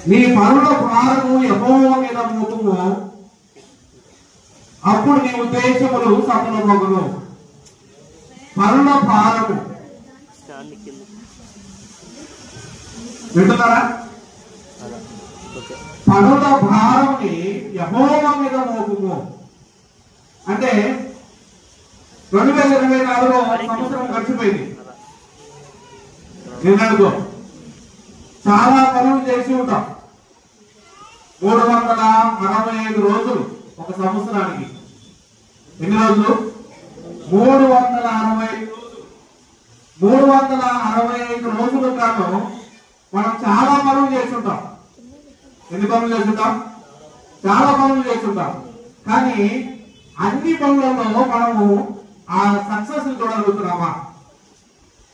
నీ పనుల భారము యెహోవా మీద మోపుము, అప్పుడు నీ ఉద్దేశములు సఫలమగును. పనుల భారము వింటున్నారా? పనుల భారంని యెహోవా మీద మోపుము అంటే 2024 సంవత్సరం గడిచిపోయింది. నిన్నడుకో చాలా పనులు చేసి ఉంటాం. 365 రోజులు ఒక సంవత్సరానికి. ఎన్ని రోజులు? 365 రోజులు కాను మనం చాలా పనులు చేస్తుంటాం. ఎన్ని పనులు చేస్తుంటాం? చాలా పనులు చేస్తుంటాం. కానీ అన్ని పనులలో మనము ఆ సక్సెస్ చూడగలుగుతున్నామా,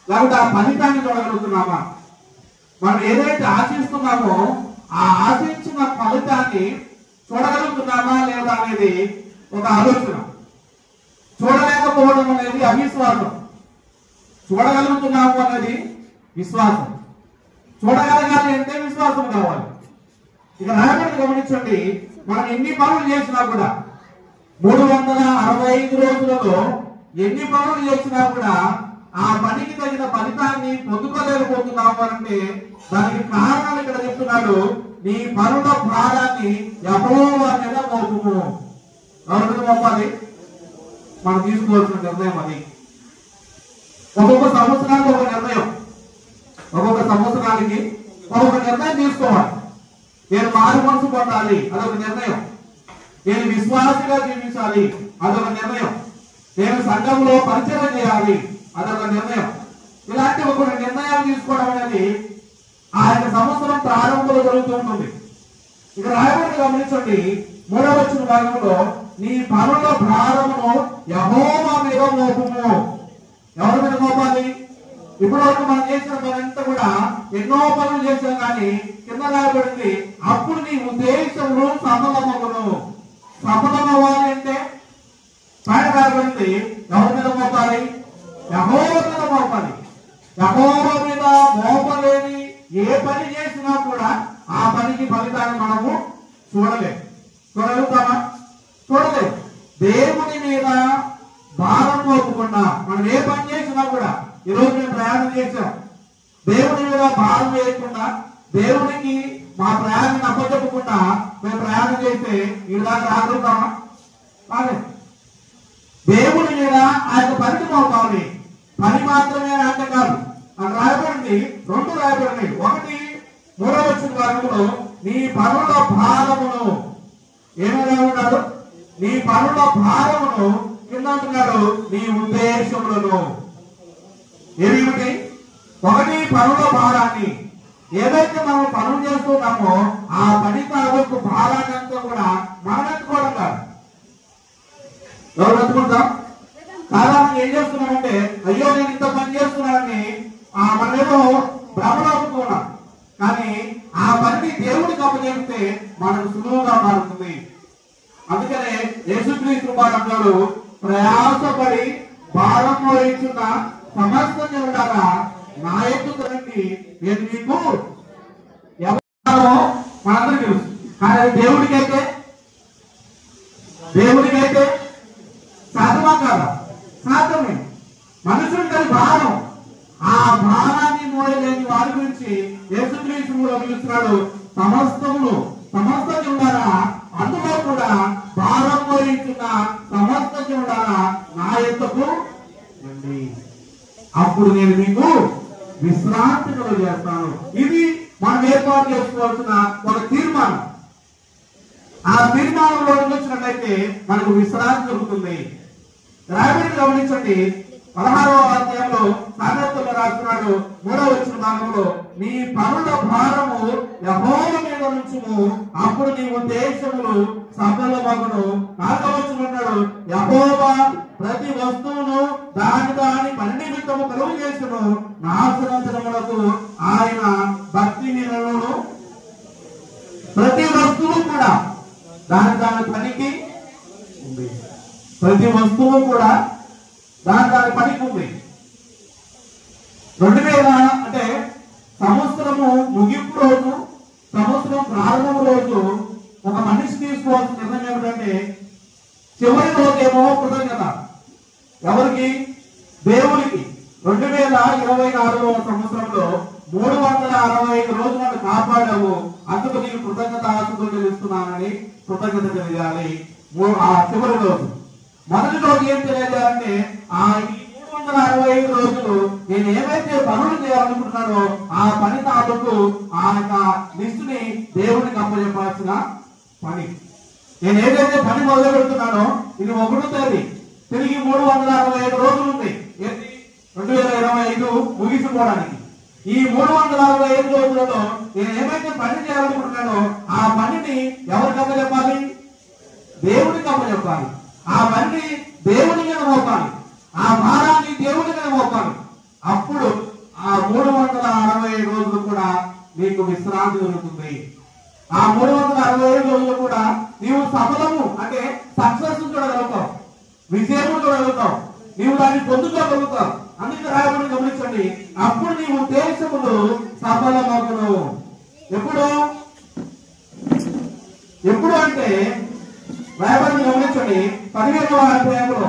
లేకపోతే ఆ ఫలితాన్ని చూడగలుగుతున్నామా? మనం ఏదైతే ఆశిస్తున్నామో ఆ ఆశించిన ఫలితాన్ని చూడగలుగుతున్నామా లేదా అనేది ఒక ఆలోచన. చూడలేకపోవడం అనేది అవిశ్వాసం, చూడగలుగుతున్నాము అనేది విశ్వాసం. చూడగలగాలి అంటే విశ్వాసం కావాలి. ఇక రాయబడి గమనించండి, మనం ఎన్ని పనులు చేసినా కూడా 365 రోజులలో ఎన్ని పనులు చేసినా కూడా ఆ పనికి తగిన ఫలితాన్ని పొందుకోలేకపోతున్నాము అంటే దానికి కారణాలు ఇక్కడ చెప్తున్నాడు. నీ పనుల భారాన్ని యెహోవా మీద మోపుము. ఎవరి మీద మోపాలి? మనం తీసుకోవాల్సిన నిర్ణయం అది. ఒక్కొక్క సంవత్సరానికి ఒక నిర్ణయం, ఒక్కొక్క సంవత్సరానికి ఒక్కొక్క నిర్ణయం తీసుకోవాలి. నేను మారు మనసు పొందాలి, అదొక నిర్ణయం. నేను విశ్వాసంగా జీవించాలి, అదొక నిర్ణయం. నేను సంఘంలో పరిచయం చేయాలి, అదొక నిర్ణయం. ఇలాంటి ఒక నిర్ణయాలు తీసుకోవడం అనేది ఆయన సంవత్సరం ప్రారంభంలో జరుగుతూ ఉంటుంది. ఇక రాయబడి గమనించండి, 3వ వచన భాగంలో నీ పనుల భారమును యెహోవా మీద మోపుము. ఎవరి మీద మోపాలి? ఇప్పటి వరకు మనం చేసిన పని అంతా కూడా ఎన్నో పనులు చేసాం, కానీ కింద రాయబడింది అప్పుడు నీ ఉద్దేశములు సఫలమగును. సఫలమవ్వాలి అంటే పైన రాయబడింది ఎవరి మీద మోపాలి? యెహోవా మీద మోపాలి. యెహోవా మీద మోపలేని ఏ పని చేసినా కూడా ఆ పనికి ఫలితాన్ని మనము చూడగలుగుతామా? చూడలేదు. దేవుని మీద భారం మోపకుండా మనం ఏ పని చేసినా కూడా, ఈరోజు మేము ప్రయాణం చేసాం, దేవుని మీద భారం వేయకుండా, దేవునికి మా ప్రయాణాన్ని అప్పచెప్పకుండా మేము ప్రయాణం చేస్తే ఇలాగా రాగలుగుతామా? కాలేదు. దేవుని మీద ఆయన పనికి మోపాలి. పని మాత్రమే అంటే కాదు. అది రాయబడింది, 2 రాయబడినాయి. ఒకటి 3వ వచన భాగంలో నీ పనుల భారమును, ఏమైనా ఉన్నాడు? నీ పనుల భారమును. కింద అంటున్నాడు నీ ఉద్దేశములను. ఏమిటి? ఒకటి పనుల భారాన్ని, ఏదైతే మనం పనులు చేస్తున్నామో ఆ పని తాలూకు భారాన్ని అంతా కూడా మనం ఎత్తుకోవడం కాదు. ఎవరు ఎత్తుకుంటాం? సాధారణంగా ఏం చేస్తున్నామంటే, అయ్యో నేను ఇంత పని చేస్తున్నానని మనమేమో భ్రమలో అనుకున్నాం. కానీ ఆ పనిని దేవుడికి అప్పచెప్తే మనకు సులువుగా మారుతుంది. అందుకనే యేసుక్రీస్తు అన్నాడు, ప్రయాసపడి భారం మోయించున్న సమస్త జనులారా నా యొద్దకు రండి, నేను మీకు ఎవరో మనందరికీ తెలుసు. కానీ దేవుడికైతే సాధ్యమా కాదా? సాధ్యమే. మనుషుడికి అది భారం. ఆ భారాన్ని మోయలేని వారి గురించి యేసుక్రీస్తు పిలుస్తున్నాడు, సమస్త జనులారా, అందులో కూడా భారం మోయించున్న సమస్త జనులారా నా యొద్దకు రండి, అప్పుడు నేను మీకు విశ్రాంతి కలుగజేస్తాను. ఇది మనం ఏర్పాటు చేసుకోవాల్సిన ఒక తీర్మానం. ఆ తీర్మానంలో వచ్చినట్లయితే మనకు విశ్రాంతి దొరుకుతుంది. రాయబడి గమనించండి, 16వ అధ్యాయంలో సామెతల్లో రాస్తున్నాడు 3వ వచన భాగంలో నీ పనుల భారము యెహోవా మీద ఉంచుము, అప్పుడు నీ ఉద్దేశములు సఫలమగును. 4వ వచనం అన్నాడు, యెహోవా ప్రతి వస్తువును దాని పని నిమిత్తము కలుగు చేసును, నాశనములకు ఆయన భక్తి నిలను. ప్రతి వస్తువు కూడా దాని పనికి ఉంది. ప్రతి వస్తువు కూడా దాని పనికి ఉంది. 2000 అంటే సంవత్సరము ముగింపు రోజు ప్రారంభం రోజు ఒక మనిషి తీసుకోవాల్సిన నిర్ణయం ఏమిటంటే, చివరి రోజేమో కృతజ్ఞత. ఎవరికి? దేవునికి. 2024వ సంవత్సరంలో 365 రోజులను కాపాడాము, అందుకు నేను కృతజ్ఞత ఆశతో తెలుస్తున్నానని కృతజ్ఞత తెలియాలి. ఆ చివరి రోజు. మొదటి రోజు ఏం తెలియజేయాలంటే, ఈ 365 రోజులు నేను ఏవైతే పనులు చేయాలనుకుంటున్నానో ఆ పని తాలూకు ఆ యొక్క లిస్టుని దేవుడికి అప్పచెప్పాల్సిన పని. నేను ఏదైతే పని మొదలు పెడుతున్నానో ఇది 1వ తేదీ, తిరిగి 365 రోజులు ఉంది 2025 ముగిసిపోవడానికి. ఈ 365 రోజులలో నేను ఏమైతే పని చేయాలనుకుంటున్నానో ఆ పనిని ఎవరికి అప్పచెప్పాలి? దేవుడికి అప్పచెప్పాలి. ఆ పనిని దేవుడి మీద మోపాలి, ఆ భారాన్ని దేవుడి మీద మోపాలి. అప్పుడు ఆ 365 రోజులు కూడా నీకు విశ్రాంతి దొరుకుతుంది. ఆ 365 రోజులు కూడా నీవు సఫలము అంటే సక్సెస్ చూడగలుగుతావు, విజయము చూడగలుగుతావు, నీవు దాన్ని పొందుకోగలుగుతావు. అందుకే రాయబడి గమనించండి, అప్పుడు నీ ఉద్దేశములు సఫలమగును. ఎప్పుడు ఎప్పుడు అంటే రాయబడి గమనించండి, 15వ అధ్యాయంలో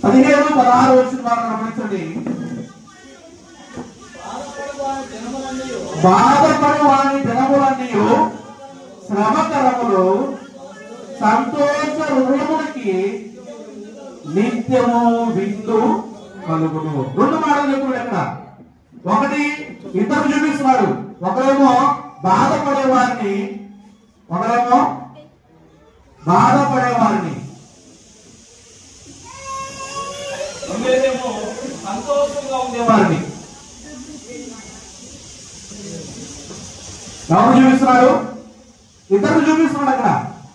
17-16 వచ్చిన వారు గమనించండి. బాధపడి వాని దినములన్నీ శ్రమకరములు, సంతోష హృదయమునికి నిత్యము విందు కలుగును. 2 మాటలు చెప్పుడు ఎక్కడ. ఒకటి ఇద్దరు చూపిస్తున్నాడు, ఒకరేమో బాధపడేవారిని, సంతోషంగా ఉండేవారిని. ఎవరు చూపిస్తున్నాడు? ఇద్దరు చూపిస్తున్నాడు అక్కడ.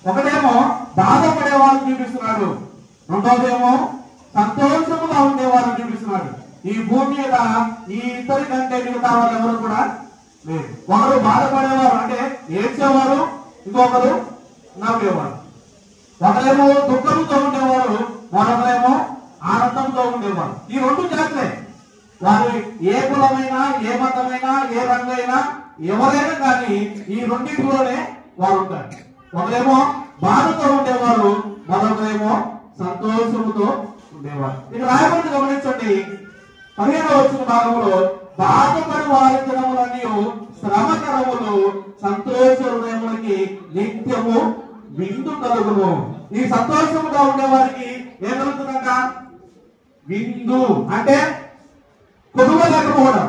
ఒకటేమో బాధపడేవాళ్ళని చూపిస్తున్నాడు, రెండోదేమో సంతోషముగా ఉండేవాళ్ళని చూపిస్తున్నాడు. ఈ భూమి మీద ఈ ఇద్దరి కంటే మిగతా వాళ్ళు ఎవరు కూడా లేదు. ఒకరు బాధపడేవారు అంటే ఏడ్చేవారు, ఇంకొకరు నవ్వేవారు. ఒకరేమో దుఃఖంతో ఉండేవారు, మరొకరేమో ఆనందంతో ఉండేవారు. ఈ 2 జాతులే. వారు ఏ కులమైనా, ఏ మతమైనా, ఏ రంగైనా, ఎవరైనా కానీ ఈ రెండింటిలోనే వారు ఉంటారు. ఒకరేమో బాధతో ఉండేవారు, మరొకరేమో సంతోషముతో ఉండేవారు. ఇక రాయబడి గమనించండి, 15వ వచ్చిన భాగంలో బాధపడి వారి దినములన్నీ శ్రమకరములు, సంతోష హృదయములకి నిత్యము విందు కలుగును. ఈ సంతోషముగా ఉండేవారికి ఏం కలుగుతుందంట? విందు అంటే కొదువ లేకపోవడం.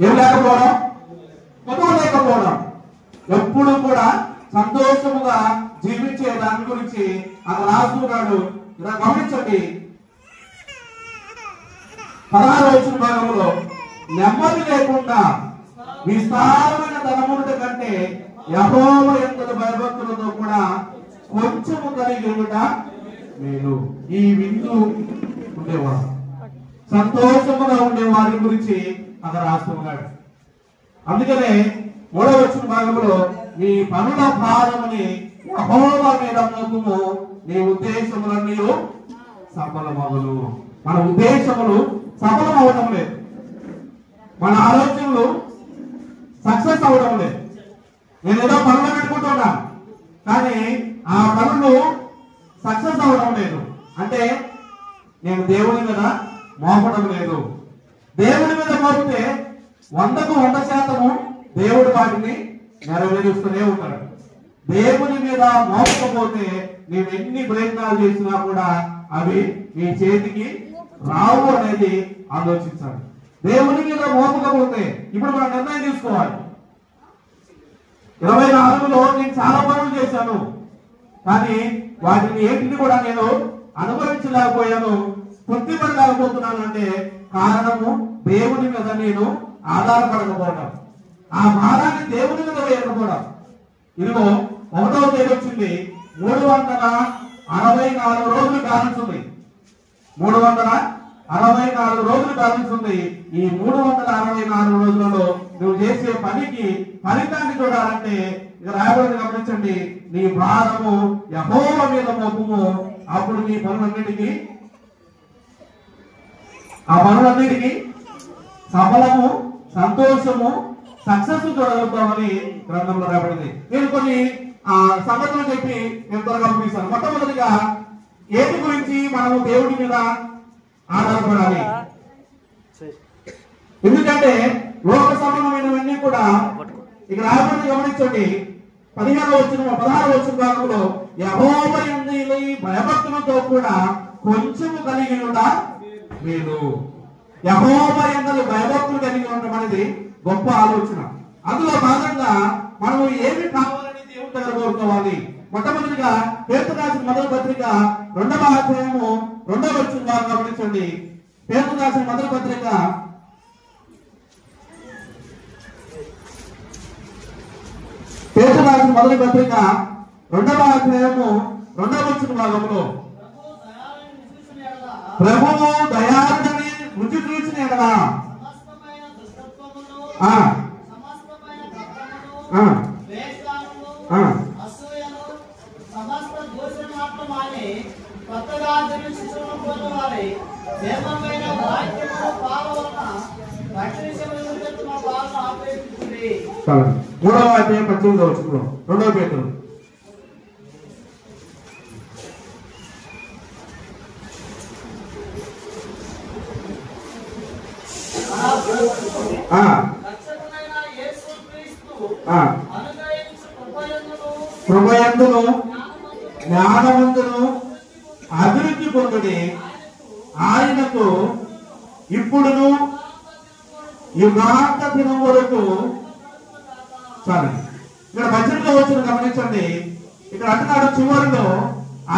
ఏం లేకపోవడం? కొదువ లేకపోవడం. ఎప్పుడు కూడా సంతోషముగా జీవించే దాని గురించి అక్కడ రాస్తున్నాడు. ఇలా గమనించండి, 16వ వచ్చిన భాగంలో నెమ్మది లేకుండా విస్తారమైన ధనముల కంటే యెహోవా యందు భయభక్తులతో కూడా కొంచెము కలిగి ఉండుట మేలు. ఈ విందు ఉండేవారు, సంతోషముగా ఉండే వారి గురించి అక్కడ రాస్తున్నాడు. అందుకనే 3వ వచ్చిన భాగంలో నీ పనుల భారముని యెహోవా మీద మోపుము, నీ ఉద్దేశములన్నీ సఫలమగును. మన ఉద్దేశములు సఫలం అవడం లేదు, మన ఆలోచనలు సక్సెస్ అవడం లేదు. నేను ఏదో పనులు పెట్టుకుంటున్నా కానీ ఆ పనులు సక్సెస్ అవడం లేదు అంటే నేను దేవుని మీద మోపడం లేదు. దేవుని మీద మోపితే 100కు 100% దేవుడు వాటిని నెరవేరుస్తూనే ఉంటాడు. దేవుని మీద మోపకపోతే నేను ఎన్ని ప్రయత్నాలు చేసినా కూడా అవి మీ చేతికి రావు అనేది ఆలోచించాలి. దేవుని మీద మోపకపోతే ఇప్పుడు మనం నిర్ణయం తీసుకోవాలి. 24లో నేను చాలా పనులు చేశాను కానీ వాటిని ఏంటిని కూడా నేను అనుభవించలేకపోయాను, తృప్తిపడలేకపోతున్నాను అంటే కారణము దేవుని మీద నేను ఆధారపడకపోవడం, ఆ భారాన్ని దేవుని మీద వేయకపోవడం. ఇదిగో 1వ తేదీ వచ్చింది, 364 రోజులు బ్యాలెన్స్ ఉంది. 364 రోజులు బ్యాలెన్స్ ఉంది. ఈ 364 రోజులలో నువ్వు చేసే పనికి ఫలితాన్ని చూడాలంటే ఇక రాయబడి గమనించండి, నీ భారము యెహోవా మీద మోపుము, అప్పుడు నీ పనులన్నిటికీ సఫలము, సంతోషము, సక్సెస్ చూడగలుగుతామని గ్రంథంలో రాబడింది. నేను కొన్ని సంగతులు చెప్పి నేను త్వరగా ముగిస్తాను. మొట్టమొదటిగా ఏటి గురించి మనము దేవుడి మీద ఆధారపడాలి. ఎందుకంటే లోక సంబంధమైనవన్నీ కూడా ఇక్కడ రాబడి గమనించండి. 16 వచ్చిన భాగంలో యెహోవా యందు భయభక్తులతో కూడా కొంచెము కలిగి ఉండ మీరు. యెహోవా యందు భయభక్తులు కలిగి ఉండడం అనేది గొప్ప ఆలోచన. అందులో భాగంగా మనము ఏమి కావాలని దేవుని దగ్గర కోరుకోవాలి. మొట్టమొదటిగా పేతురు రాసిన మొదటి పత్రిక 2వ అధ్యాయము 2వ వచనం గమనించండి. పేతురు రాసిన మొదటి పత్రిక 2వ అధ్యాయము 2వ వచన భాగంలో ప్రభువు దయాళుడని రుచి చూసిన ఎడల మూడవ అధ్యాయం 18వ వచనంలో 2వ పేతురు కృపయందును జ్ఞానవంతును అభివృద్ధి పొందుడి ఆయనకు ఇప్పుడును యుగాంత దినం వరకు. సరే, ఇక్కడ మధ్యలో వచ్చిన గమనించండి. ఇక్కడ అంటున్నాడు చివరిలో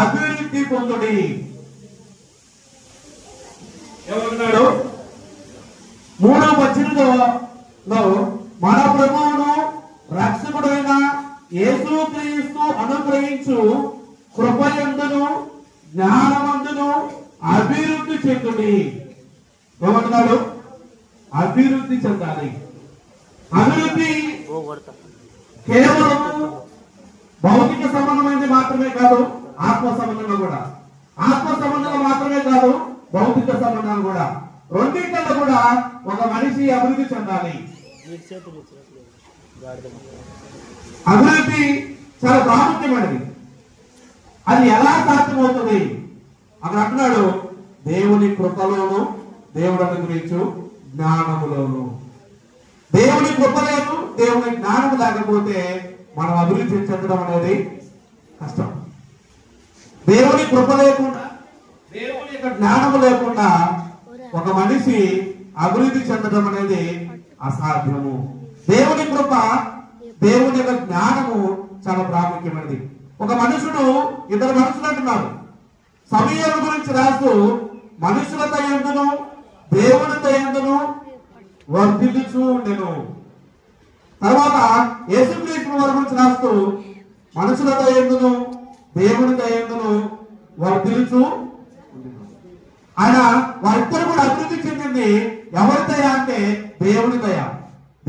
అభివృద్ధి పొందుడి. ఏమంటున్నాడు? 3వ వచనంలో మన ప్రభువును రక్షకుడైన యేసుక్రీస్తు అనుగ్రహించు కృపయందును జ్ఞానవంతును అభివృద్ధి చెందుడి. ఏమంటున్నాడు? అభివృద్ధి చెందాలి. అభివృద్ధి కేవలం భౌతిక సంబంధమైనది మాత్రమే కాదు, ఆత్మ సంబంధంగా కూడా. ఆత్మ సంబంధంగా మాత్రమే కాదు, భౌతిక సంబంధాలు కూడా. రెండింటిలో కూడా ఒక మనిషి అభివృద్ధి చెందాలి. అభివృద్ధి చాలా ప్రాముఖ్యమైనది. అది ఎలా సాధ్యమవుతుంది? అక్కడ అంటున్నాడు దేవుని కృపలోను, దేవుడు అనుగ్రహించు జ్ఞానములోను. దేవుని కృప లేదు, దేవుని జ్ఞానం లేకపోతే మనం అభివృద్ధి చెందడం అనేది కష్టం. దేవుని కృప లేకుండా, దేవుని యొక్క జ్ఞానము లేకుండా ఒక మనిషి అభివృద్ధి చెందడం అనేది అసాధ్యము. దేవుని కృప, దేవుని యొక్క జ్ఞానము చాలా ప్రాముఖ్యమైనది. ఒక మనుషుడు ఇద్దరు మనుషులు అంటున్నారు. సమూయేలు గురించి రాస్తూ మనుషులతో ఎందును దేవునితో ఎందును వర్ధిల్లుచూ ఉండెను. తర్వాత యేసుక్రీస్తు వారి గురించి రాస్తూ మనుషులతో ఎందును దేవునితో ఎందును వర్ధిల్లుచూ ఆయన వారిద్దరు కూడా అభివృద్ధి చెందింది. ఎవరి దయ అంటే దేవుని దయ,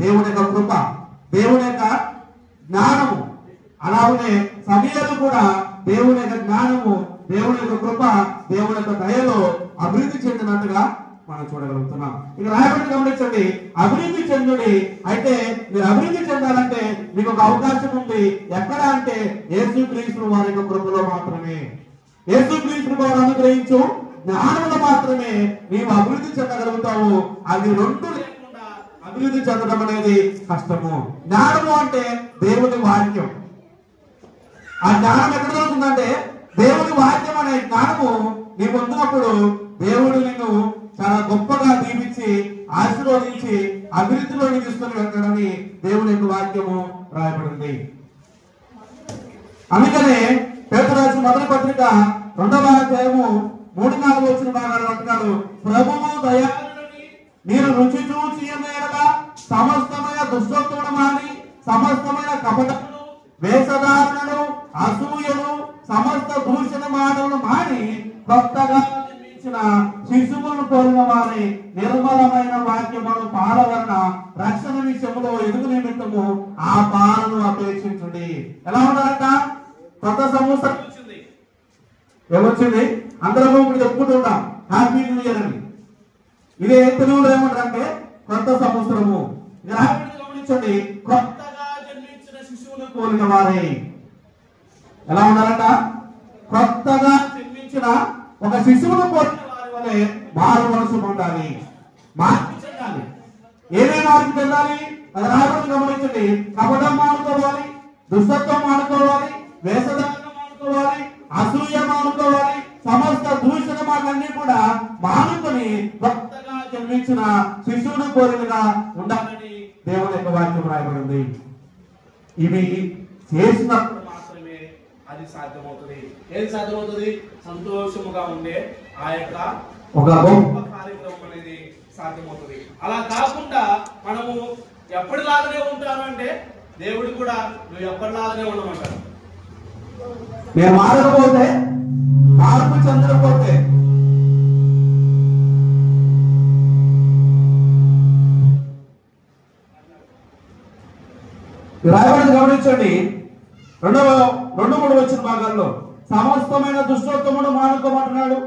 దేవుని యొక్క కృప, దేవుని యొక్క జ్ఞానము. అలాగే సమూయేలు కూడా దేవుని యొక్క జ్ఞానము, దేవుని యొక్క కృప, దేవుని యొక్క దయలో అభివృద్ధి చెందినట్టుగా మనం చూడగలుగుతున్నాం. ఇక రాయబడి గమనించండి, అభివృద్ధి చెందుడి. అయితే మీరు అభివృద్ధి చెందాలంటే మీకు ఒక అవకాశం ఉంది. ఎక్కడ అంటే యేసుక్రీస్తు వారి యొక్క కృపలో మాత్రమే. యేసుక్రీస్తు వారు అనుగ్రహించు జ్ఞానంలో మాత్రమే నీవు అభివృద్ధి చెందగలుగుతావు. అది రెండు లేకుండా అభివృద్ధి చెందడం అనేది కష్టము. జ్ఞానము అంటే దేవుని వాక్యం. ఆ జ్ఞానం ఎక్కడ దొరుకుతుందంటే దేవుని వాక్యం అనే జ్ఞానము నీ పొందినప్పుడు దేవుడు నిన్ను చాలా గొప్పగా దీవించి ఆశీర్వదించి అభివృద్ధిలో తీసుకొని వెళ్తాడని దేవుని యొక్క వాక్యము రాయబడింది. అందుకనే పేతురు రాసిన మొదటి పత్రిక 2వ అధ్యాయము 3-4 వచ్చిన భాగాలు అంటున్నాడు, ప్రభువు దయాళుడని మీరు రుచి చూచి ఎడలా సమస్తమైన దుష్టత్వమును మాని సమస్తమైన కపటమును వేషధారణను అసూయను సమస్త దూషణ మాటలను మాని కొత్తగా నిర్మించిన శిశువులను కోరిన వారి నిర్మలమైన వాక్యమును పాలవలన రక్షణ విషయంలో ఎదుగు నిమిత్తము ఆ పాలను అపేక్షించుడి. ఎలా ఉన్నారంట? కొత్త సంవత్సరం వచ్చింది. ఏమొచ్చింది? అందరము ఇప్పుడు చెప్పుకుంటూ ఉంటాం హ్యాపీ న్యూ ఇయర్ అని. ఇదే తెలుగులో ఏమంటారంటే కొత్త సంవత్సరము. గమనించండి, కొత్తగా జన్మించిన శిశువును పోలిన వారే. ఎలా ఉండాలంట? కొత్తగా జన్మించిన ఒక శిశువును పోలిన వారి వలె మారు మనసు పొందాలి, మార్పు చెందాలి. ఏమేమి మార్పు చెందాలి? అది రాబడి గమనించండి. కపటం మానుకోవాలి, దుష్టత్వం మానుకోవాలి, వేషధారణ మానుకోవాలి, అసూయ మానుకోవాలి, సమస్త దూషణ మాటలన్నీ కూడా మానుకొని కొత్తగా జన్మించిన శిశువును కోరికగా ఉండాలని దేవుని యొక్క వాక్యం రాయబడింది. ఇవి చేసినప్పుడు మాత్రమే అది సాధ్యమవుతుంది. ఏది సాధ్యమవుతుంది? సంతోషముగా ఉండే ఆ యొక్క ఒక గొప్ప కార్యక్రమం అనేది సాధ్యమవుతుంది. అలా కాకుండా మనము ఎప్పటిలాగానే ఉంటానంటే దేవుడు కూడా నువ్వు ఎప్పటిలాగానే ఉండమంటాడు. నేను మారకపోతే, మార్పు చెందకపోతే రాయబడి గమనించండి. 2-3 వచ్చిన భాగాల్లో సమస్తమైన దుష్టోత్తముడు మానుకోమంటున్నాడు,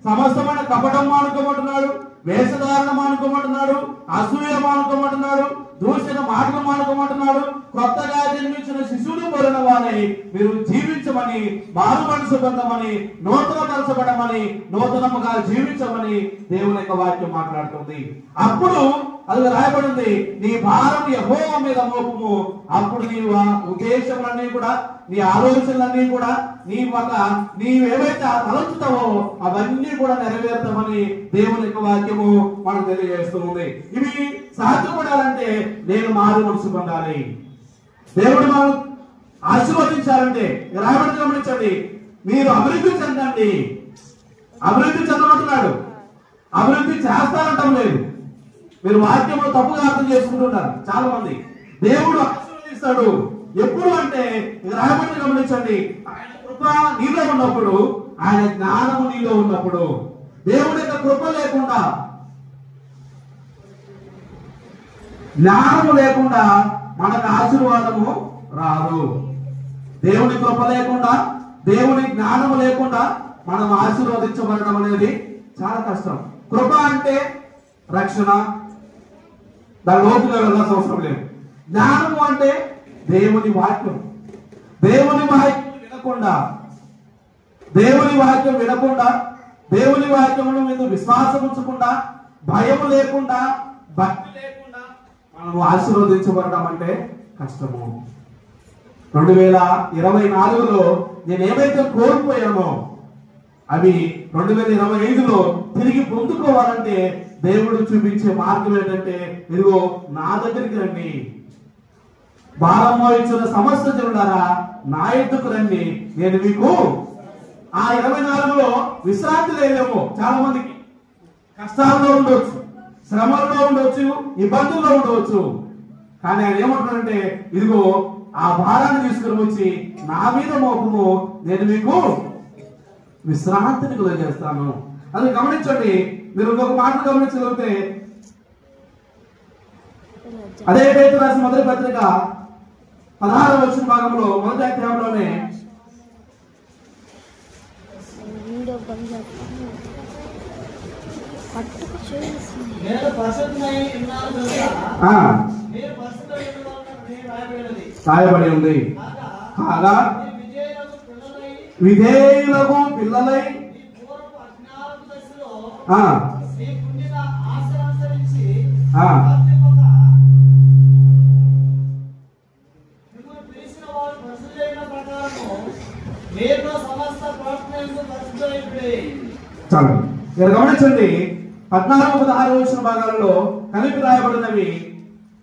సమస్తమైన కపటం మానుకోమంటున్నాడు, వేషధారణ మానుకోమంటున్నాడు, అసూయ మానుకోమంటున్నాడు, దూషణ మాటలు మానుకోమంటున్నాడు. కొత్తగా జన్మించిన శిశువును పోలిన వారై మీరు జీవించమని, మారు మనసు పొందమని, నూతనపరచబడమని, నూతనముగా జీవించమని దేవుని యొక్క వాక్యం మాట్లాడుతుంది. అప్పుడు అది రాయబడింది, నీ భారం యెహోవా మీద మోపుము. అప్పుడు నీ ఉద్దేశములన్నీ కూడా, నీ ఆలోచనలన్నీ కూడా, నీవేవైతే తలంచుతావో అవన్నీ కూడా నెరవేర్తామని దేవుని యొక్క వాక్యము మనకు తెలియజేస్తుంది. ఇవి సాధ్యపడాలంటే నేను మారు మనసు పొందాలి. దేవుడు మనం ఆశీర్వదించాలంటే రాయబడి గమనించండి, మీరు అభివృద్ధి చెందండి. అభివృద్ధి చెందమంటున్నాడు, అభివృద్ధి చేస్తానంటాం లేదు. మీరు వాక్యంలో తప్పుగా అర్థం చేసుకుంటున్నారు చాలా మంది. దేవుడు ఆశీర్వదిస్తాడు ఎప్పుడు అంటే రాయబడి గమనించండి, ఆయన కృప నీలో ఉన్నప్పుడు, ఆయన జ్ఞానము నీలో ఉన్నప్పుడు. దేవుడి యొక్క కృప లేకుండా, జ్ఞానము లేకుండా మనకు ఆశీర్వాదము రాదు. దేవుని కృప లేకుండా, దేవుని జ్ఞానము లేకుండా మనం ఆశీర్వదించబడడం అనేది చాలా కష్టం. కృప అంటే రక్షణ, దాని లోతుగా వెళ్ళాల్సిన అవసరం లేదు. జ్ఞానము అంటే దేవుని వాక్యం. దేవుని వాక్యం వినకుండా, దేవుని వాక్యం వినకుండా, దేవుని వాక్యముల మీద విశ్వాసం ఉంచకుండా, భయం లేకుండా, భక్తి లేకుండా మనము ఆశీర్వదించబడడం అంటే కష్టము. 2024లో నేను ఏమైతే కోల్పోయానో అవి 2025లో తిరిగి పొందుకోవాలంటే దేవుడు చూపించే మార్గం ఏంటంటే, ఇదిగో నా దగ్గరికి రండి, భారం మోయించిన సమస్త జనులారా నా ఎద్దుకు రండి, నేను మీకు. ఆ 24లో విశ్రాంతి లేదేమో చాలా మందికి. కష్టాల్లో ఉండవచ్చు, శ్రమల్లో ఉండవచ్చు, ఇబ్బందుల్లో ఉండవచ్చు. కానీ ఆయన ఏమంటాడంటే, ఇదిగో ఆ భారాన్ని తీసుకుని వచ్చి నా మీద మోపము, నేను మీకు విశ్రాంతిని కలుగజేస్తాను. అది గమనించండి. మీరు ఇంకొక మాట గమనించగలిగితే, అదే పేతురు రాసిన మొదటి పత్రిక 16వ వచన భాగంలో మొదటి అధ్యాయంలోనే రాయబడి ఉంది, కాగా విధేయులకు పిల్లలై చాలు. మీరు గమనించండి, 14-16 వచ్చిన భాగాలలో కలిపి రాయబడినవి,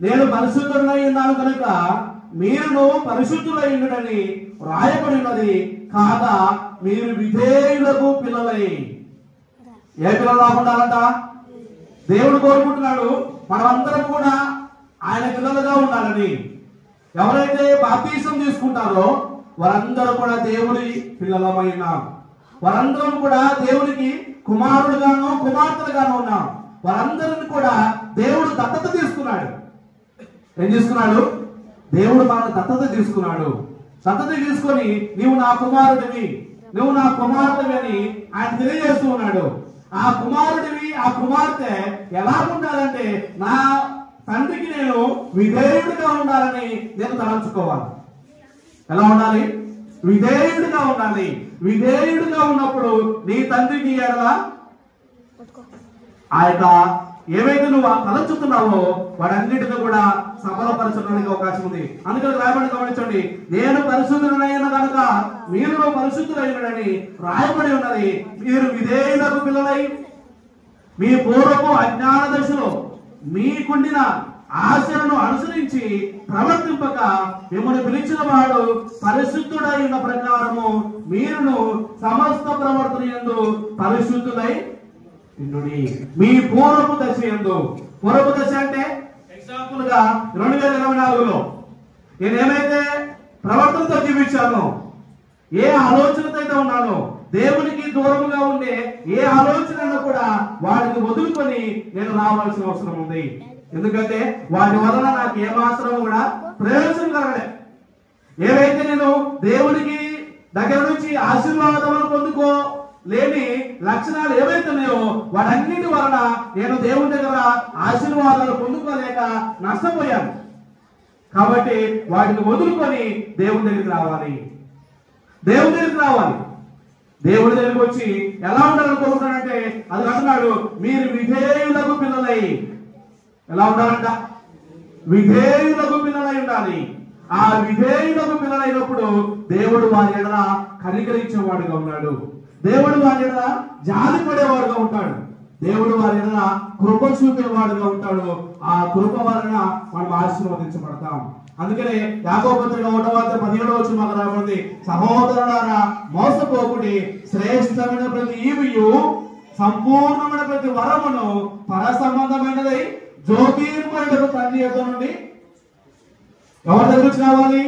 నేను పరిశుద్ధుడై ఉన్నాను కనుక మీరును పరిశుద్ధులై ఉండుడని రాయబడినది, కాగా మీరు విధేయులకు పిల్లలై. ఏ పిల్లలు రాకుండాలంట? దేవుడు కోరుకుంటున్నాడు మనమందరం కూడా ఆయన పిల్లలుగా ఉండాలని. ఎవరైతే బాప్తిసం తీసుకుంటారో వారందరూ కూడా దేవుడి పిల్లలమై ఉన్నారు. వారందరం కూడా దేవునికి కుమారుడుగాను కుమార్తెలుగాను ఉన్నాం. వారందరిని కూడా దేవుడు దత్తత తీసుకున్నాడు. ఏం తీసుకున్నాడు? దేవుడు మనకు దత్తత తీసుకున్నాడు. దత్తత తీసుకొని నీవు నా కుమారుడివి, నువ్వు నా కుమార్తెవి అని ఆయన తెలియజేస్తూ ఉన్నాడు. ఆ కుమారుడివి, ఆ కుమార్తె ఎలా ఉండాలంటే, నా తండ్రికి నేను విధేయుడిగా ఉండాలని నేను తలంచుకోవాలి. ఎలా ఉండాలి? విధేయుడిగా ఉండాలి. విధేయుడిగా ఉన్నప్పుడు నీ తండ్రికి ఎడల ఆ యొక్క ఏవైతే నువ్వు తలంచుతున్నావో వాడన్నిటిని కూడా సఫలపరచడానికి అవకాశం ఉంది. అందుకని రాయబడి గమనించండి, నేను పరిశుద్ధులైన కనుక మీరు పరిశుద్ధులైనని రాయబడి ఉన్నది. మీరు విధేయులకు పిల్లలై మీ పూర్వపు అజ్ఞాన దశలో మీకుండిన ఆశలను అనుసరించి ప్రవర్తింపక మిమ్మల్ని పిలిచిన వాడు పరిశుద్ధుడైన ప్రకారము మీరును సమస్త ప్రవర్తన యందు పరిశుద్ధులై ఉండుడి. మీ పూర్వపు దశ యందు, పూర్వపు దశ అంటే ఎగ్జాంపుల్ గా 2024లో నేనేమైతే ప్రవర్తనతో జీవించానో, ఏ ఆలోచనతో అయితే ఉన్నానో, దేవునికి దూరముగా ఉండే ఏ ఆలోచనను కూడా వాటిని వదులుకొని నేను రావాల్సిన అవసరం ఉంది. ఎందుకంటే వాటి వలన నాకు ఏమాత్రం కూడా ప్రయోజనం కలగలేదు. ఏవైతే నేను దేవునికి దగ్గర నుంచి ఆశీర్వాదములు పొందుకో లేని లక్షణాలు ఏవైతే ఉన్నాయో వాటన్నిటి వలన నేను దేవుని దగ్గర ఆశీర్వాదాలు పొందుకోలేక నష్టపోయాను. కాబట్టి వాటిని వదులుకొని దేవుని దగ్గరికి రావాలి. దేవుని దగ్గరికి రావాలి. దేవుడి దగ్గరికి వచ్చి ఎలా ఉండాలని కోరుకుంటానంటే అది అంటున్నాడు, మీరు విధేయులకు పిల్లలై. ఎలా ఉండాలంట? విధేయులకు పిల్లలై ఉండాలి. ఆ విధేయులకు పిల్లలైనప్పుడు దేవుడు వారి ఎడల కనికరించేవాడుగా ఉన్నాడు. దేవుడు వారి ఎడల జాలి పడేవాడుగా ఉంటాడు. దేవుడు వారి ఎడల కృప చూపేవాడుగా ఉంటాడు. ఆ కృప వలన మనం ఆశీర్వదించబడతాం. అందుకనే యాకోబు పత్రిక 1:17 మాకు రాబడింది, సహోదరులారా మోసపోకుడి, శ్రేష్టమైన ప్రతి ఈవియు సంపూర్ణమైన ప్రతి వరమును పర సంబంధమైనది జ్యోతిర్మయుడు తండ్రి యొక్క నుండి. ఎవరి దగ్గర నుంచి రావాలి?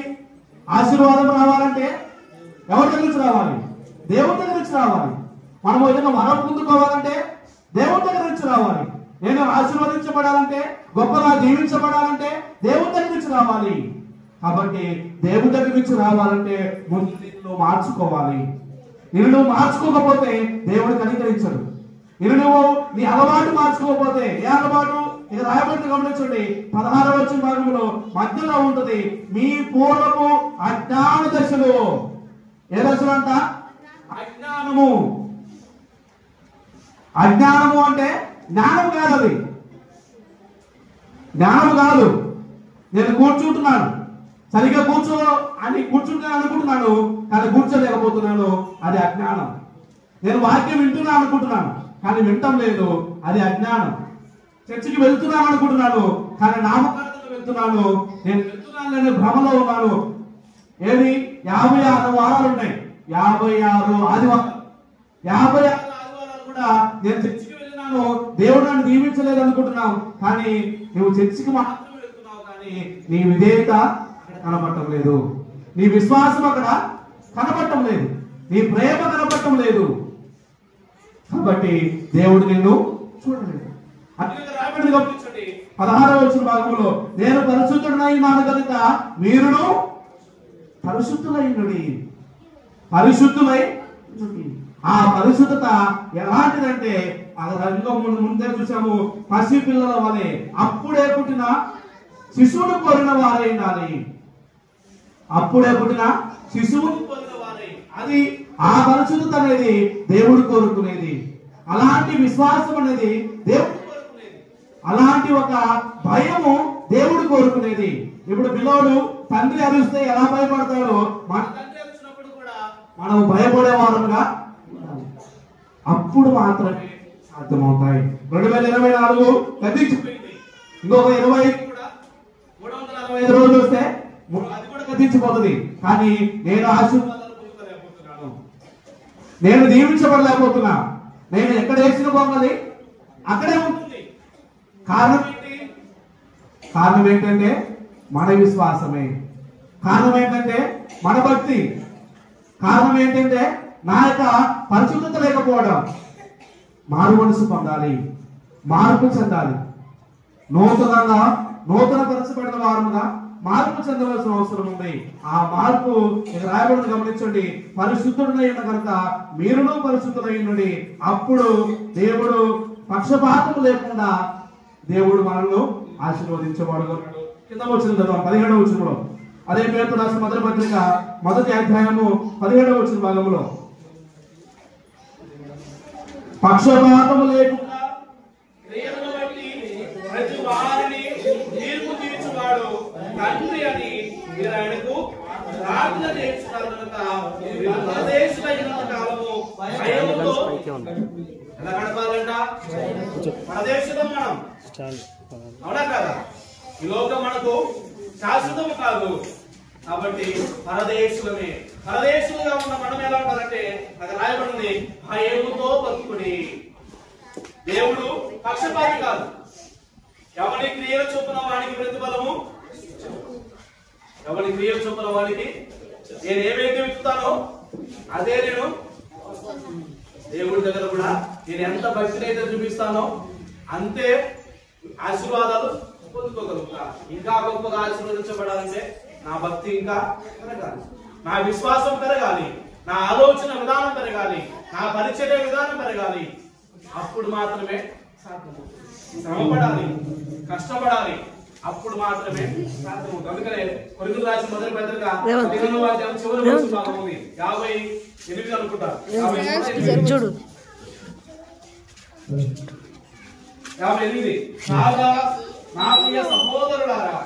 ఆశీర్వాదం రావాలంటే ఎవరి దగ్గర నుంచి రావాలి? దేవుడి దగ్గర నుంచి రావాలి. మనం ఏదైనా వరం పొందుకోవాలంటే దేవుడి దగ్గర నుంచి రావాలి. నేను ఆశీర్వదించబడాలంటే, గొప్పగా దీవించబడాలంటే దేవుడి దగ్గర నుంచి రావాలి. కాబట్టి దేవుడి దగ్గర నుంచి రావాలంటే ముందు నిన్ను మార్చుకోవాలి. నిన్ను మార్చుకోకపోతే దేవుడు కనికరించడు. నువ్వు నీ అలవాటు మార్చుకోకపోతే, ఏ అలవాటు? ఇది రాయబడి గమనించండి, 16వ భాగంలో మధ్యలో ఉంటుంది, మీ పూర్వపు అజ్ఞాన దశలు. ఏ దశలు అంట? అజ్ఞానము. అజ్ఞానము అంటే జ్ఞానం కాదు. అది జ్ఞానం కాదు. నేను కూర్చుంటున్నాను, సరిగ్గా కూర్చుంటాను అనుకుంటున్నాను, కానీ కూర్చోలేకపోతున్నాను, అది అజ్ఞానం. నేను వాక్యం వింటున్నాను అనుకుంటున్నాను, కానీ వింటం లేదు, అది అజ్ఞానం. చర్చికి వెళ్తున్నాను అనుకుంటున్నాను, కానీ నామకార్థంగా వెళ్తున్నాను, నేను వెళ్తున్నాను నేను భ్రమలో ఉన్నాను. ఏది? 56 వారాలు ఉన్నాయి, 56 ఆదివారాలు. 56 ఆదివారాలు కూడా నేను చర్చికి వెళ్ళినాను, దేవుడు నన్ను దీవించలేదు అనుకుంటున్నావు, కానీ నువ్వు చర్చికి మాత్రమే వెళ్తున్నావు, కానీ నీ విధేయత కనపడటం లేదు, నీ విశ్వాసం అక్కడ కనపడటం లేదు, నీ ప్రేమ కనపడటం లేదు. కాబట్టి దేవుడు నిన్ను చూడలేదు. అందుకే రాబడి గమనించండి, 16వ భాగంలో నేను పరిశుద్ధుడైనాను కనుక మీరును పరిశుద్ధులైనడి. పరిశుద్ధులై ఆ పరిశుద్ధత ఎలాంటిదంటే అది ముందే చూసాము, పసి పిల్లల వలె అప్పుడే పుట్టిన శిశువును కోరిన వారై ఉండాలి. అప్పుడే పుట్టిన శిశువును కోరిన వారై, అది ఆ పరిశుద్ధత అనేది దేవుడు కోరుకునేది. అలాంటి విశ్వాసం అనేది దేవుడు కోరుకునేది. అలాంటి ఒక భయము దేవుడు కోరుకునేది. ఇప్పుడు పిల్లోడు తండ్రి అరిస్తే ఎలా భయపడతాడో, మన తండ్రి అరిచినప్పుడు కూడా మనం భయపడే వారుగా అప్పుడు మాత్రమే సాధ్యమవుతాయి. 2024 గతించిపోయింది. ఇంకొక 25 కూడా 365 రోజులు వస్తే అది కూడా గతించిపోతుంది. కానీ నేను ఆశీర్వాదాలు పొందుకోలేకపోతున్నాను, నేను దీవించబడలేకపోతున్నా. నేను ఎక్కడ వేసిన పొంగది అక్కడే ఉంటుంది. కారణం ఏంటి? కారణం ఏంటంటే మన విశ్వాసమే. కారణం ఏంటంటే మన భక్తి. కారణం ఏంటంటే నా యొక్క పరిశుద్ధత లేకపోవడం. మారు మనసు పొందాలి, మార్పు చెందాలి, నూతన పరచబడిన వారుగా మార్పు చెందవలసిన అవసరం ఉంది. ఆ మార్పు రాయబడిని గమనించండి, పరిశుద్ధుడైన కనుక మీరును పరిశుద్ధులైనడి. అప్పుడు దేవుడు పక్షపాతం లేకుండా దేవుడు మనల్ని ఆశీర్వదించబడును. కింద వచ్చిన చదువు 17వ వచనంలో, అదే పేరుతో రాసిన మొదటి పత్రిక 1వ అధ్యాయము 17వ వచన భాగంలో, పక్షపాతము లేకుండా క్రియలను బట్టి ప్రతి వారిని తీర్పు తీర్చువాడు తండ్రి అని మీరు ఆయనకు ప్రార్థన చేస్తున్నారు కనుక పరదేశులైన కాలము భయముతో ఎలా గడపాలంట? పరదేశులం మనం, అవునా కదా? ఈ లోకం మనకు శాశ్వతము కాదు కాబట్టి పరదేశులమే. పరదేశులుగా ఉన్న మనం ఎలా ఉండాలంటే అక్కడ రాయబడింది, భయముతో బతుకుడి. దేవుడు పక్షపాతి కాదు. ఎవరి క్రియలు చొప్పున వాడికి ప్రతిఫలము, ఎవరి క్రియలు చొప్పున వాడికి, నేను ఏమైతే విత్తుతానో అదే నేను దేవుడి దగ్గర కూడా నేను ఎంత భక్తిని అయితే చూపిస్తానో అంతే ఆశీర్వాదాలు పొందుకోగలుగుతా. ఇంకా గొప్పగా ఆశీర్వదించబడాలంటే నా భక్తి ఇంకా పెరగాలి, నా విశ్వాసం పెరగాలి, నా ఆలోచన విధానం పెరగాలి, నా పరిచర్య విధానం పెరగాలి. అప్పుడు మాత్రమే సాధ్యమవుతుంది. శ్రమపడాలి, కష్టపడాలి, అప్పుడు మాత్రమే సాధ్యమవుతుంది. అందుకనే కొరింథీయులకు రాసిన మొదటి పత్రిక 15వ అధ్యాయం చివరి వచనం భాగం ఉంది, 58 అనుకుంటా, 58. కాగా నా ప్రియ సహోదరులారా,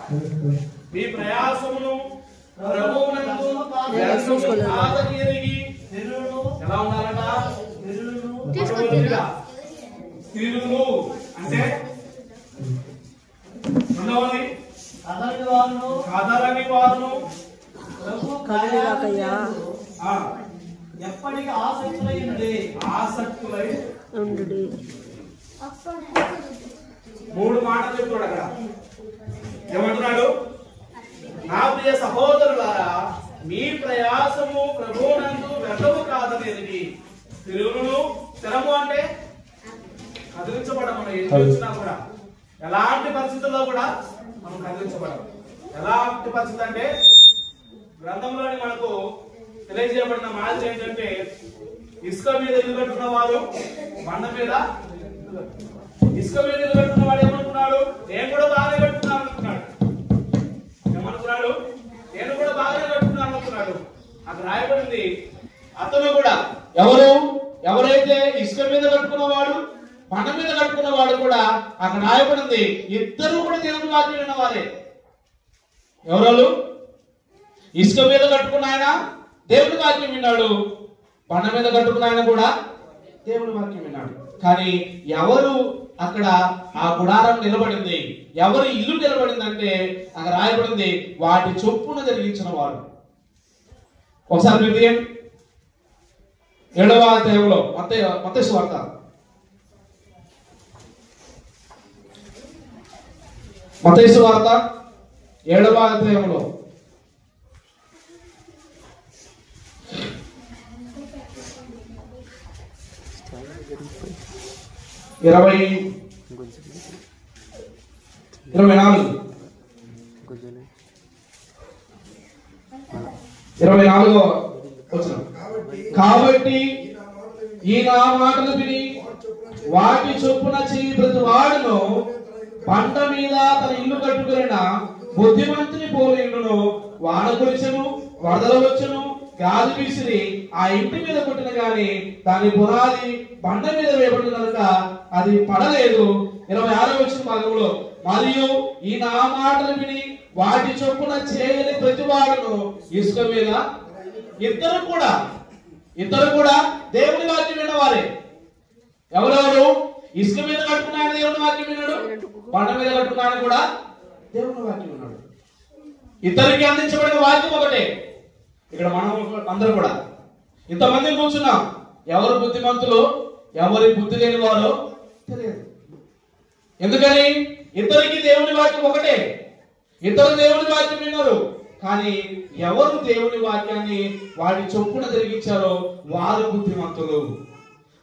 మీ ప్రయాసమును ప్రభువునందు ఎరిగి ఎలా ఉండాలట? స్థిరులు అంటే రెండవది కదలని వారును ఎప్పటికీ ఆసక్తులై ఉండు. 3 మాటలు చెప్తాడు అక్కడ. ఏమంటున్నాడు? నా ప్రియ సహోదరులారా, మీ ప్రయాసము ప్రభువునందు వ్యర్థము కాదని ఎరిగి స్థిరులను. స్థిరము అంటే కదిలించబడం. మనం ఏం వచ్చినా కూడా, ఎలాంటి పరిస్థితుల్లో కూడా మనం కదిలించబడం. ఎలాంటి పరిస్థితి అంటే గ్రంథంలోని మనకు తెలియజేయబడిన మాదిరి ఏంటంటే, ఇసుక మీద ఇల్లు కట్టుకున్న వారు బండ మీద, ఇసుక మీద ఇల్లు కట్టుకున్న వాడు ఏమనుకున్నాడు? నేను కూడా బాగా కట్టుకున్నాను అనుకున్నాడు. ఏమనుకున్నాడు? నేను కూడా బాగా కట్టుకున్నాను అనుకున్నాడు. అక్కడ రాయబడింది, అతను కూడా ఎవరైతే ఇసుక మీద కట్టుకున్నవాడు, బండ మీద కట్టుకున్నవాడు కూడా అక్కడ రాయబడింది, ఇద్దరు కూడా దేవుని వాక్యం విన్నవారే. ఎవరు? ఇసుక మీద కట్టుకున్న ఆయన దేవుని వాక్యం విన్నాడు, బండ మీద కట్టుకున్న ఆయన కూడా దేవుని వాక్యం విన్నాడు. కానీ ఎవరు అక్కడ ఆ గుడారం నిలబడింది, ఎవరి ఇల్లు నిలబడింది అంటే అక్కడ రాయబడింది, వాటి చొప్పున జరిగించిన వాడు. ఒకసారి మీరు 7వ అధ్యాయంలో మత్తయి సువార్త, మత్తయి సువార్త 7వ అధ్యాయంలో 24వ వచనం. కాబట్టి ఈ నా మాటలు విని వాటి చొప్పున చేయి ప్రతి వాడును పంట మీద తన ఇల్లు కట్టుకున్న బుద్ధిమంతుని పోలిండును. వాన కురిచెను, వరదలు వచ్చును, గాలి వీసిరి ఆ ఇంటి మీద కొట్టిన గాని దాని పునాది బండ మీద వేయబడిన కనుక అది పడలేదు. 26వ వచన భాగంలో, మరియు ఈ నా మాటలు విని వాటి చొప్పున చేయని ప్రతి వాడును ఇసుక మీద. ఇద్దరు కూడా దేవుని వాక్యం విన్నవారే. ఎవరెవరు? ఇసుక మీద కట్టుకున్న దేవుని వాక్యం విన్నాడు, బండ మీద కట్టుకున్న కూడా దేవుని వాక్యం విన్నాడు. ఇద్దరికి అందించబడిన వాక్యం ఒకటే. ఇక్కడ మనం అందరూ కూడా ఇంతమంది కూర్చున్నాం. ఎవరు బుద్ధిమంతులు, ఎవరి బుద్ధి లేని వారో తెలియదు. ఎందుకని? ఇద్దరికి దేవుని వాక్యం ఒకటే. ఇద్దరు దేవుని వాక్యం విన్నారు, కానీ ఎవరు దేవుని వాక్యాన్ని వాటి చొప్పున జరిగించారో వారు బుద్ధిమంతులు.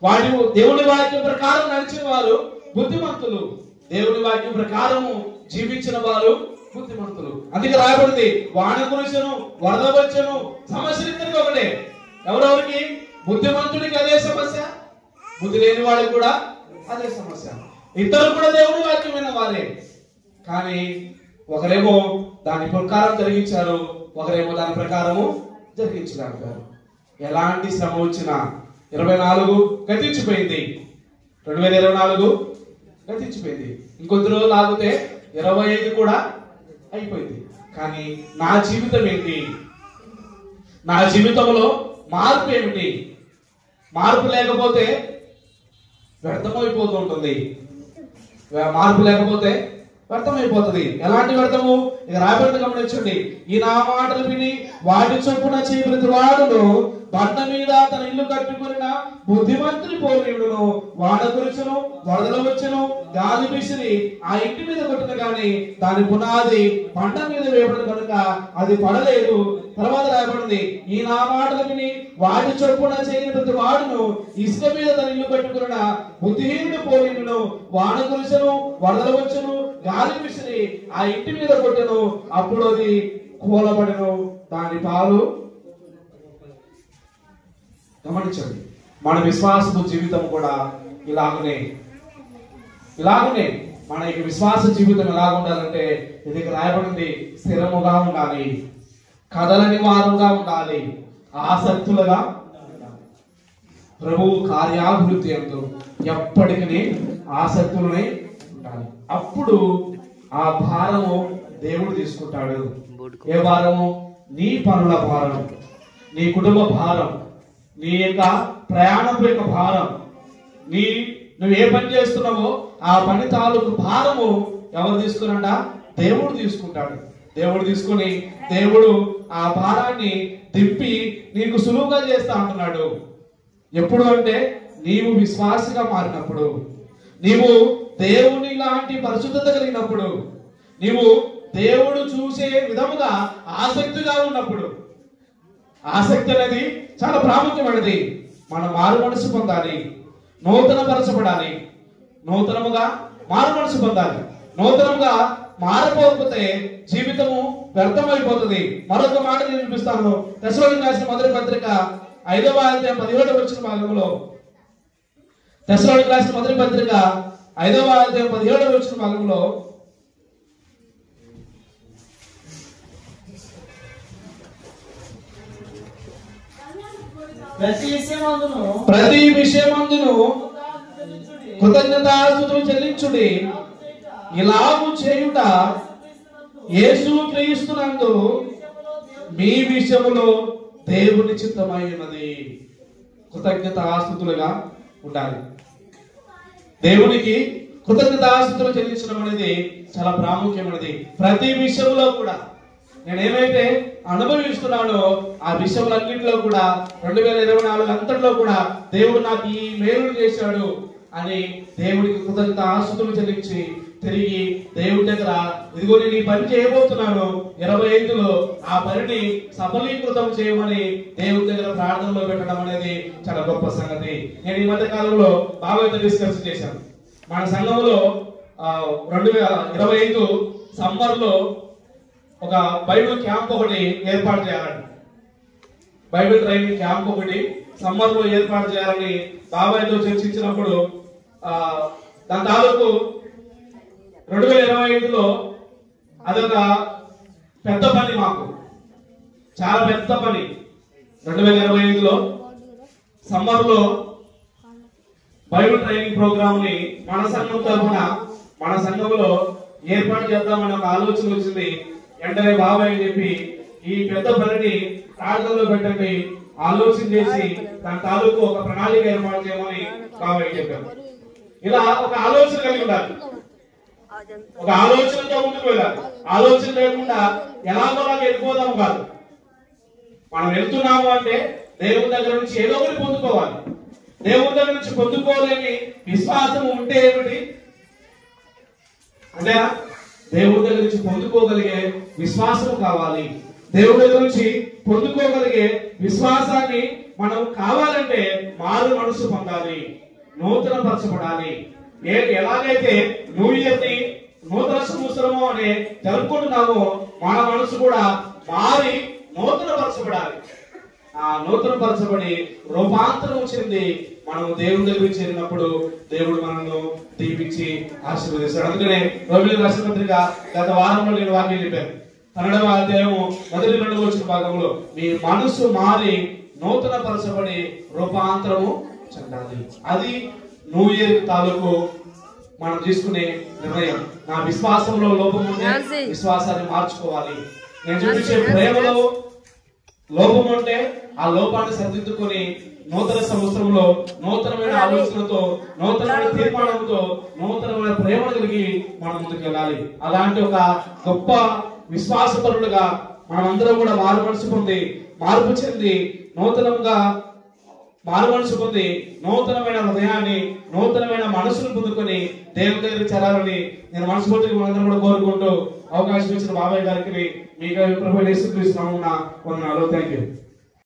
వాటి దేవుని వాక్యం ప్రకారం నడిచిన వారు బుద్ధిమంతులు, దేవుని వాక్యం ప్రకారము జీవించిన వారు బుద్ధిమంతులు. అందుకే రాయబడింది, వాన కురిసెను, వరద వచ్చెను, సమస్య ఇద్దరికి ఒకటే. ఎవరెవరికి? బుద్ధిమంతుడికి అదే సమస్య, బుద్ధి లేని వాడికి కూడా అదే సమస్య. ఇద్దరు కూడా దేవుని వాక్యమైన వారే. కానీ ఒకరేమో దాని ప్రకారం జరిగించారు, ఒకరేమో దాని ప్రకారము జరిగించలేకపోయారు. ఎలాంటి శ్రమ వచ్చినా 24 గతించిపోయింది, 2024 గతించిపోయింది. ఇంకొద్ది రోజులు ఆగితే 25 కూడా అయిపోయింది. కానీ నా జీవితం ఏంటి? నా జీవితంలో మార్పు ఏమిటి? మార్పు లేకపోతే వ్యర్థమైపోతూ ఉంటుంది. మార్పు లేకపోతే వ్యర్థమైపోతుంది. ఎలాంటి వ్యర్థము? ఇక రాబడి గమనించండి. ఈ నా మాటలు విని వాటి చొప్పున చేయి ప్రతి వాడును బండ మీద తన ఇల్లు కట్టుకున్న బుద్ధిమంతుని పోలియుడును. వాన కురుచును, వరదలు వచ్చును, గాలి విసిరి ఆ ఇంటి మీద కొట్టిన గాని దాని పునాది బండ మీద వేయబడిన కనుక అది పడలేదు. తర్వాత రాయబడింది, ఈ నా మాటలు విని వాటి చొప్పున చేయని ప్రతి వాడును ఇసుక మీద తన ఇల్లు కట్టుకున్న బుద్ధిహీనుడు పోలియుడును. వాన కురుచును, వరదలు వచ్చును, గాలి విసిరి ఆ ఇంటి మీద కొట్టెను, అప్పుడు అది కూలబడెను, దాని పాలు. గమనించండి, మన విశ్వాసపు జీవితం కూడా ఇలాగనే మన యొక్క విశ్వాస జీవితం ఎలాగ ఉండాలంటే ఇది రాయబడింది, స్థిరముగా ఉండాలి, కదలని వారుగా ఉండాలి, ఆసక్తులుగా ఉండాలి. ప్రభువు కార్యాభివృద్ధి అందు ఎప్పటికీ ఆసక్తులనే ఉండాలి. అప్పుడు ఆ భారము దేవుడు తీసుకుంటాడు. ఏ భారము? నీ పనుల భారం, నీ కుటుంబ భారం, నీ యొక్క ప్రయాణపు యొక్క భారం, నువ్వు ఏ పని చేస్తున్నావో ఆ పని తాలూకు భారము ఎవరు తీసుకున్నాడ? దేవుడు తీసుకుంటాడు. దేవుడు తీసుకుని దేవుడు ఆ భారాన్ని దింపి నీకు సులువుగా చేస్తా అంటున్నాడు. ఎప్పుడు అంటే నీవు విశ్వాసిగా మారినప్పుడు, నీవు దేవుని లాంటి పరిశుద్ధత కలిగినప్పుడు, నీవు దేవుడు చూసే విధముగా ఆసక్తిగా ఉన్నప్పుడు. ఆసక్తి అనేది చాలా ప్రాముఖ్యమైనది. మనం మారు మనసు పొందాలి, నూతన పరచబడాలి, నూతనముగా మారు మనసు పొందాలి. నూతనముగా మారపోకపోతే జీవితము వ్యర్థమైపోతుంది. మరొక మాట నేను వినిపిస్తాను. తెస్సలోనికీయులకు రాసిన మొదటి పత్రిక 5వ అధ్యాయం 17వ వచన భాగంలో, తెస్సలోనికీయులకు రాసిన మొదటి పత్రిక 5వ అధ్యాయం 17వ వచన భాగంలో, ప్రతి విషయమందును కృతజ్ఞతాస్తుతులు చెల్లించుడి, ఇలాగు చేయుట యేసు క్రీస్తునందు మీ విషయములో దేవుని చిత్తమై ఉన్నది. కృతజ్ఞతాస్తుతులుగా ఉండాలి. దేవునికి కృతజ్ఞతాస్తుతులు చెల్లించడం అనేది చాలా ప్రాముఖ్యమైనది. ప్రతి విషయంలో కూడా నేను ఏమైతే అనుభవిస్తున్నానో ఆ విషయములన్నింటిలో కూడా 2024 అంతట్లో కూడా దేవుడు నాకు ఈ మేలు చేశాడు అని దేవుడికి కృతజ్ఞతాస్తుతులు చెల్లించి తిరిగి దేవుడి దగ్గర, ఇదిగో నేను ఈ పని చేయబోతున్నాను 25లో, ఆ పనిని సఫలీకృతం చేయమని దేవుడి దగ్గర ప్రార్థనలో పెట్టడం అనేది చాలా గొప్ప సంగతి. నేను ఈ మధ్య కాలంలో బాగా డిస్కస్ చేశాను. మన సంఘంలో 2025 సమ్మర్లో ఒక బైబిల్ క్యాంప్ ఒకటి ఏర్పాటు చేయాలని, బైబిల్ ట్రైనింగ్ క్యాంప్ ఒకటి సమ్మర్ లో ఏర్పాటు చేయాలని బాబాయ్తో చర్చించినప్పుడు దాని తాలూకు 2025లో అదొక పెద్ద పని, మాకు చాలా పెద్ద పని. 2025లో సమ్మర్ లో బైబిల్ ట్రైనింగ్ ప్రోగ్రామ్ ని మన సంఘం తరఫున మన సంఘంలో ఏర్పాటు చేద్దామని ఒక ఆలోచన వచ్చింది. వెంటనే బాబాయ్ చెప్పి ఈ పెద్ద పనిని ప్రార్థనలో పెట్టండి, ఆలోచన చేసి దాని తాలూకు ఒక ప్రణాళిక ఏర్పాటు చేయమని బాబాయ్ చెప్పారు. ఇలా ఒక ఆలోచన కలిగి ఉండాలి, ఒక ఆలోచనతో ముందుకు వెళ్ళాలి. ఆలోచన లేకుండా ఎలాగోలాగా వెళ్ళిపోదాము కాదు. మనం వెళ్తున్నాము అంటే దేవుని దగ్గర నుంచి ఏదో ఒకటి పొందుకోవాలి. దేవుని దగ్గర నుంచి పొందుకోలేని విశ్వాసం ఉంటే ఏమిటి అంటే, దేవుడి దగ్గర నుంచి పొందుకోగలిగే విశ్వాసం కావాలి. దేవుడి దగ్గర నుంచి పొందుకోగలిగే విశ్వాసాన్ని మనం కావాలంటే మారు మనసు పొందాలి, నూతన పరచబడాలి. ఎలాగైతే న్యూ ఇయర్ ని నూతన సంవత్సరము అని జరుపుకుంటున్నామో మన మనసు కూడా మారి నూతన పరచబడాలి. ఆ నూతన పరచబడి రూపాంతరం చెంది మనం దేవుని దగ్గరికి చేరినప్పుడు దేవుడు మనల్ని దీవించి ఆశీర్వదిస్తాడు. అందుకనే రోమిలకు రాసిన పత్రిక గత వారంలో నేను వాక్యం చెప్పాను. 12వ అధ్యాయము 1-2 వచ్చిన భాగంలో మీ మనసు మారి నూతన పరచబడి రూపాంతరము చెందాలి. అది న్యూ ఇయర్ తాలూకు మనం తీసుకునే నిర్ణయం. నా విశ్వాసంలో లోపం ఉంటే విశ్వాసాన్ని మార్చుకోవాలి. నేను చూపించే ప్రేమలో లోపం ఉంటే ఆ లోపాన్ని సరిదిద్దుకొని నూతన సంవత్సరంలో నూతనమైన ఆలోచనతో, నూతనమైన తీర్మానంతో, నూతనమైన ప్రేమ కలిగి మనం ముందుకు వెళ్ళాలి. అలాంటి ఒక గొప్ప విశ్వాసపరులుగా మనమందరం కూడా మార్పు చెంది నూతనమైన హృదయాన్ని, నూతనమైన మనసును పొందుకొని దేవుని దగ్గర చేరాలని నేను మనస్ఫూర్తిగా మనందరం కూడా కోరుకుంటూ అవకాశం ఇచ్చిన బాబాయ్ గారికి మీకు ప్రభువైన యేసుక్రీస్తు నామమున వందనాలు. థాంక్యూ.